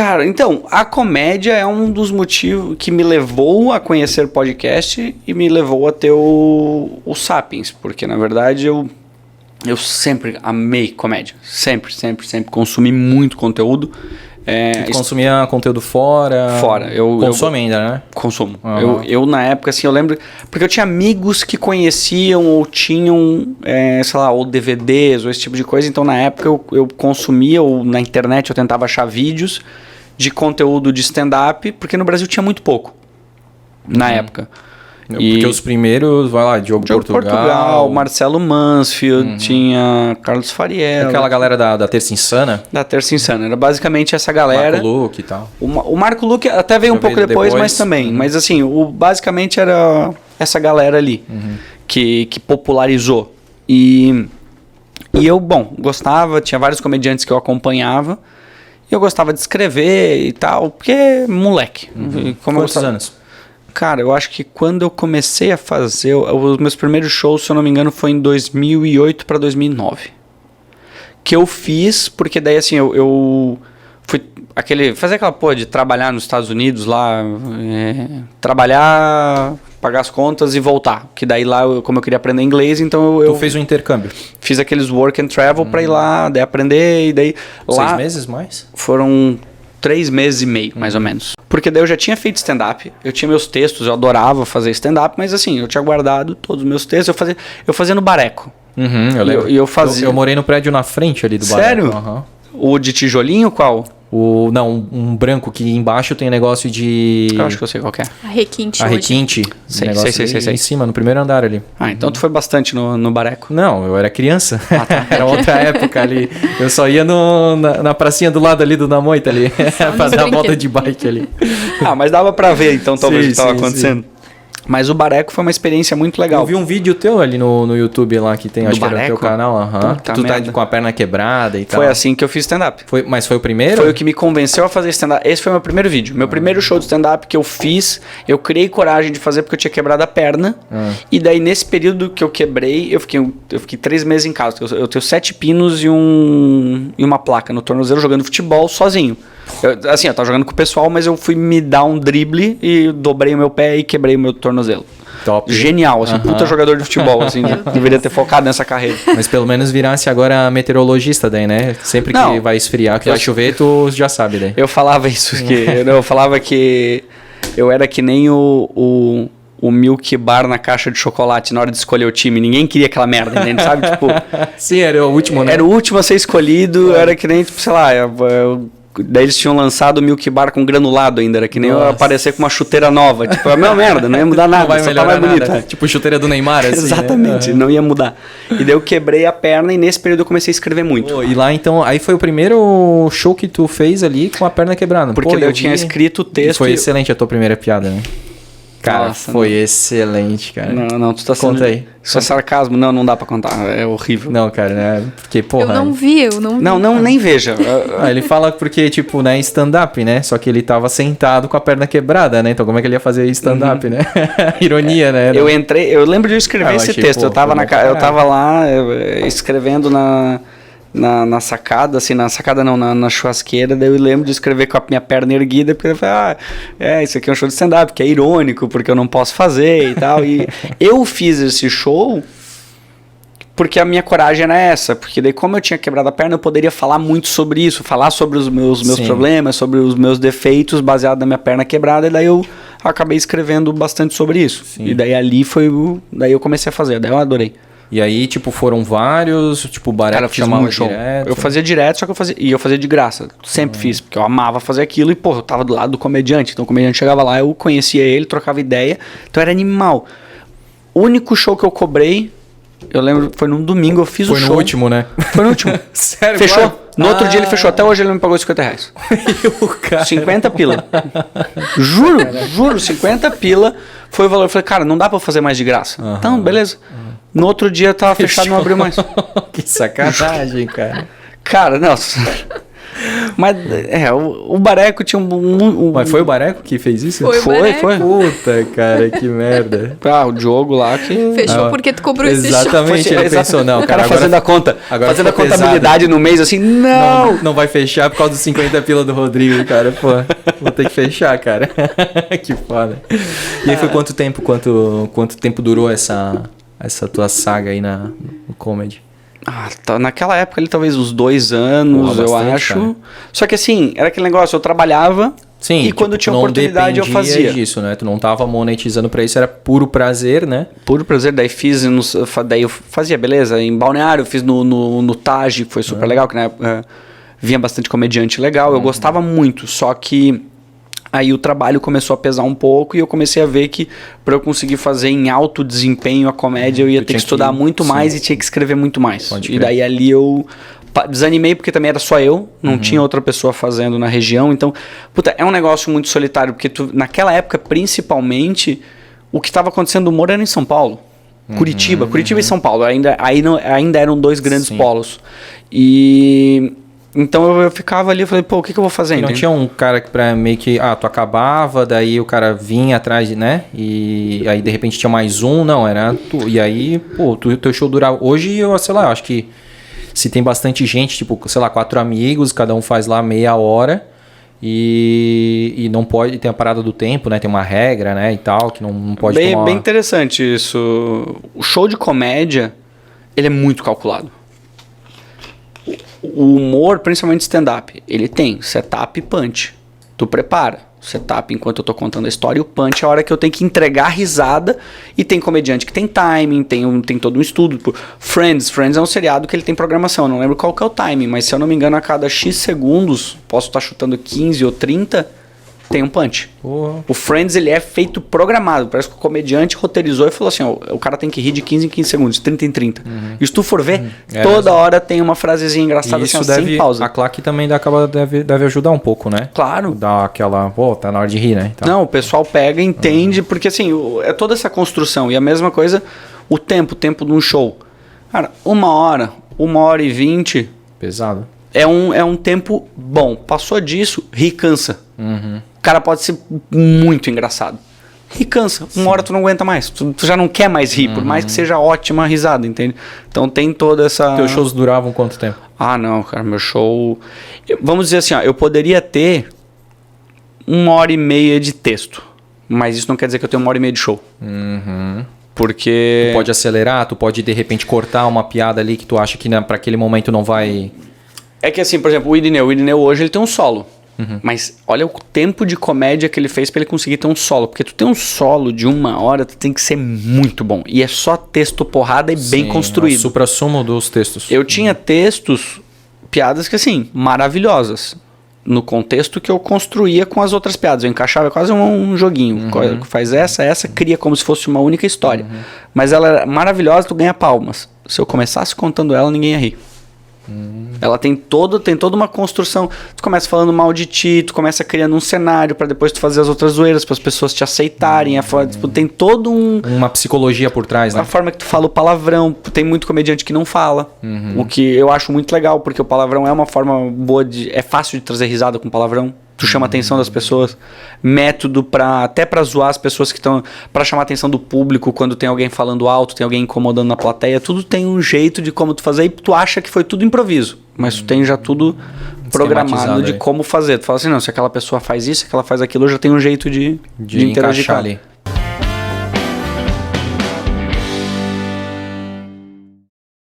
Cara, então, a comédia é um dos motivos que me levou a conhecer podcast e me levou a ter o Sapiens, porque na verdade eu sempre amei comédia, sempre consumi muito conteúdo. Tu consumia conteúdo fora? Fora. Consome ainda, né? Consumo. Eu na época, assim, eu lembro... Porque eu tinha amigos que conheciam ou tinham, sei lá, ou DVDs ou esse tipo de coisa. Então, na época, eu consumia, ou na internet eu tentava achar vídeos de conteúdo de stand-up, porque no Brasil tinha muito pouco. Na época. Porque os primeiros, vai lá, Diogo Portugal, Marcelo Mansfield, tinha Carlos Fariello. Aquela galera da Terça Insana. Da Terça Insana. Era basicamente essa galera. Marco Luque e tal. O Marco Luque até veio um pouco depois, mas também. Mas assim, basicamente era essa galera ali que popularizou. E eu, bom, gostava, tinha vários comediantes que eu acompanhava. E eu gostava de escrever e tal, porque moleque. Quantos anos? Cara, eu acho que quando eu comecei a fazer... Os meus primeiros shows, se eu não me engano, foi em 2008 para 2009. Que eu fiz, porque daí assim, eu fui... fazer aquela porra de trabalhar nos Estados Unidos lá... trabalhar, pagar as contas e voltar. Que daí lá, como eu queria aprender inglês, então eu... Tu fez um intercâmbio? Fiz aqueles work and travel pra ir lá, daí aprender e daí... 6 meses mais? Foram 3 meses e meio, mais ou menos. Porque daí eu já tinha feito stand-up, eu tinha meus textos, eu adorava fazer stand-up, mas assim, eu tinha guardado todos os meus textos, eu fazia no Bareco. Eu lembro. E eu fazia... Eu morei no prédio na frente ali do Bareco. Sério? O de tijolinho, qual? Não, um branco que embaixo tem negócio de... Eu acho que eu sei qual que é. A Requinte. A Requinte. Sei. Em cima, no primeiro andar ali. Ah, então tu foi bastante no Bareco. Não, eu era criança. Ah, tá. Era outra época ali. Eu só ia na pracinha do lado ali do Namoita ali. Pra dar a volta de bike ali. Mas dava pra ver então talvez o que estava acontecendo. Sim. Mas o Bareco foi uma experiência muito legal. Eu vi um vídeo teu ali no YouTube lá que tem, acho que era no teu canal. Tu tá com a perna quebrada e tal. Foi assim que eu fiz stand-up. Mas foi o primeiro? Foi o que me convenceu a fazer stand-up. Esse foi meu primeiro vídeo. Meu primeiro show de stand-up que eu fiz, eu criei coragem de fazer porque eu tinha quebrado a perna. E daí nesse período que eu quebrei, eu fiquei 3 meses em casa. Eu tenho 7 pinos e uma placa no tornozelo jogando futebol sozinho. Eu tava jogando com o pessoal, mas eu fui me dar um drible e dobrei o meu pé e quebrei o meu tornozelo. Top. Genial, assim, puta jogador de futebol, assim, deveria ter focado nessa carreira. Mas pelo menos virasse agora meteorologista daí, né? Sempre que vai esfriar, que vai chover, tu já sabe daí. Eu falava isso, eu falava que eu era que nem o Milk Bar na caixa de chocolate na hora de escolher o time. Ninguém queria aquela merda, entende? Sabe? Tipo, sim, era o último, né? Era o último a ser escolhido, era que nem, tipo, sei lá, daí eles tinham lançado o Milk Bar com granulado ainda, era que nem eu aparecer com uma chuteira nova. Tipo, a mesma merda, não ia mudar nada, não vai só tá mais bonita. Nada. Tipo chuteira do Neymar, assim. Exatamente, não ia mudar. E daí eu quebrei a perna e nesse período eu comecei a escrever muito. E lá então, aí foi o primeiro show que tu fez ali com a perna quebrada. Porque daí eu tinha escrito o texto. Foi excelente a tua primeira piada, né? Cara, nossa, foi excelente, cara. Não, tu tá sendo... Conta aí. Isso é sarcasmo? Não dá pra contar, é horrível. Não, cara, né? Porque, porra... Eu não vi. Não, nem veja. Ele fala porque, tipo, né, stand-up, né? Só que ele tava sentado com a perna quebrada, né? Então como é que ele ia fazer stand-up, né? Ironia, né? Eu lembro de eu escrever esse texto. Eu tava lá escrevendo na sacada, assim, na churrasqueira, daí eu lembro de escrever com a minha perna erguida, porque eu falei, isso aqui é um show de stand-up, que é irônico, porque eu não posso fazer e tal, e eu fiz esse show porque a minha coragem era essa, porque daí como eu tinha quebrado a perna, eu poderia falar muito sobre isso, falar sobre os meus problemas, sobre os meus defeitos, baseado na minha perna quebrada, e daí eu acabei escrevendo bastante sobre isso. Sim. E daí ali daí eu comecei a fazer, daí eu adorei. E aí, tipo, foram vários, tipo, o Bareco chamava show. Direto. Eu fazia direto, só que eu fazia de graça. Sempre fiz, porque eu amava fazer aquilo e, pô, eu tava do lado do comediante. Então o comediante chegava lá, eu conhecia ele, trocava ideia. Então era animal. O único show que eu cobrei, eu lembro, foi num domingo, eu fiz o show. Foi no último, né? Foi no último. Sério? Fechou. Claro? No outro dia ele fechou. Até hoje ele não me pagou R$50. Cara. 50 pila. Juro, 50 pila foi o valor. Eu falei, cara, não dá pra fazer mais de graça. Então, beleza. No outro dia tava fechado, não abriu mais. Que sacanagem, cara. Cara, nossa. Mas, o Bareco tinha Mas foi o Bareco que fez isso? Foi. Puta, cara, que merda. O Diogo lá que... Fechou porque tu cobrou esse show. Exatamente, ele pensou, não, cara, fazendo a conta, fazendo a contabilidade no mês, assim, não vai fechar por causa dos 50 pila do Rodrigo, cara, pô, vou ter que fechar, cara. Que foda. E aí foi quanto tempo durou essa tua saga aí no comedy? Naquela época ali talvez uns 2 anos, eu acho. Cara. Só que assim, era aquele negócio, eu trabalhava. Sim, e quando tinha oportunidade eu fazia. Disso, né? Tu não tava monetizando pra isso, era puro prazer, né? Puro prazer, daí daí eu fazia, beleza, em Balneário, eu fiz no Taj, que foi super legal, que na época vinha bastante comediante legal, eu gostava muito, só que aí o trabalho começou a pesar um pouco e eu comecei a ver que para eu conseguir fazer em alto desempenho a comédia eu ia ter que estudar muito mais e tinha que escrever muito mais. E daí ali eu desanimei porque também era só eu, não tinha outra pessoa fazendo na região, então, é um negócio muito solitário, porque naquela época, principalmente, o que estava acontecendo no humor era em São Paulo. Curitiba e São Paulo, ainda eram 2 grandes polos. E... Então eu ficava ali e falei, o que eu vou fazer? E não tinha um cara que pra meio que, tu acabava, daí o cara vinha atrás, né? E aí de repente tinha mais um, não, era tu. E aí, teu show durava. Hoje eu, sei lá, eu acho que se tem bastante gente, tipo, sei lá, 4 amigos, cada um faz lá meia hora e não pode, tem a parada do tempo, né? Tem uma regra, né? E tal, que não pode tomar... Bem interessante isso. O show de comédia, ele é muito calculado. O humor, principalmente stand-up, ele tem setup e punch. Tu prepara. Setup enquanto eu tô contando a história e o punch é a hora que eu tenho que entregar a risada. E tem comediante que tem timing, tem todo um estudo. Friends é um seriado que ele tem programação. Eu não lembro qual que é o timing, mas se eu não me engano, a cada X segundos, posso estar chutando 15 ou 30, tem um punch. O Friends, ele é feito programado. Parece que o comediante roteirizou e falou assim, o cara tem que rir de 15 em 15 segundos, 30 em 30. E se tu for ver, toda hora tem uma frasezinha engraçada assim, sem pausa. A claque também deve ajudar um pouco, né? Claro. Dá aquela, tá na hora de rir, né? Então... Não, o pessoal pega, entende, porque assim, é toda essa construção. E a mesma coisa, o tempo de um show. Cara, 1 hora, 1h20... Pesado. É um tempo bom. Passou disso, ri cansa. O cara pode ser muito engraçado. Ri cansa. 1 hora tu não aguenta mais. Tu já não quer mais rir, por mais que seja ótima a risada, entende? Então tem toda essa... Teus shows duravam quanto tempo? Não, cara, meu show... Vamos dizer assim, eu poderia ter 1h30 de texto. Mas isso não quer dizer que eu tenho 1h30 de show. Porque... Tu pode acelerar, tu pode de repente cortar uma piada ali que tu acha que para aquele momento não vai... É que assim, por exemplo, o Idineu hoje ele tem um solo. Mas olha o tempo de comédia que ele fez para ele conseguir ter um solo. Porque tu tem um solo de 1 hora, tu tem que ser muito bom. E é só texto porrada e bem construído. O suprassumo dos textos. Eu tinha textos, piadas que assim, maravilhosas. No contexto que eu construía com as outras piadas. Eu encaixava quase um joguinho. Faz essa, cria como se fosse uma única história. Mas ela era maravilhosa, tu ganha palmas. Se eu começasse contando ela, ninguém ia rir. Ela tem toda uma construção. Tu começa falando mal de ti, tu começa criando um cenário pra depois tu fazer as outras zoeiras, para as pessoas te aceitarem. Tem todo uma psicologia por trás, né? A forma que tu fala o palavrão. Tem muito comediante que não fala. O que eu acho muito legal, porque o palavrão é uma forma boa de... É fácil de trazer risada com palavrão. Tu chama a atenção das pessoas. Método até pra zoar as pessoas que estão... Pra chamar a atenção do público quando tem alguém falando alto, tem alguém incomodando na plateia. Tudo tem um jeito de como tu fazer e tu acha que foi tudo improviso. Mas tu tem já tudo programado de como fazer. Tu fala assim, não, se aquela pessoa faz isso, se aquela faz aquilo, eu já tenho um jeito de interagir com ela. Ali.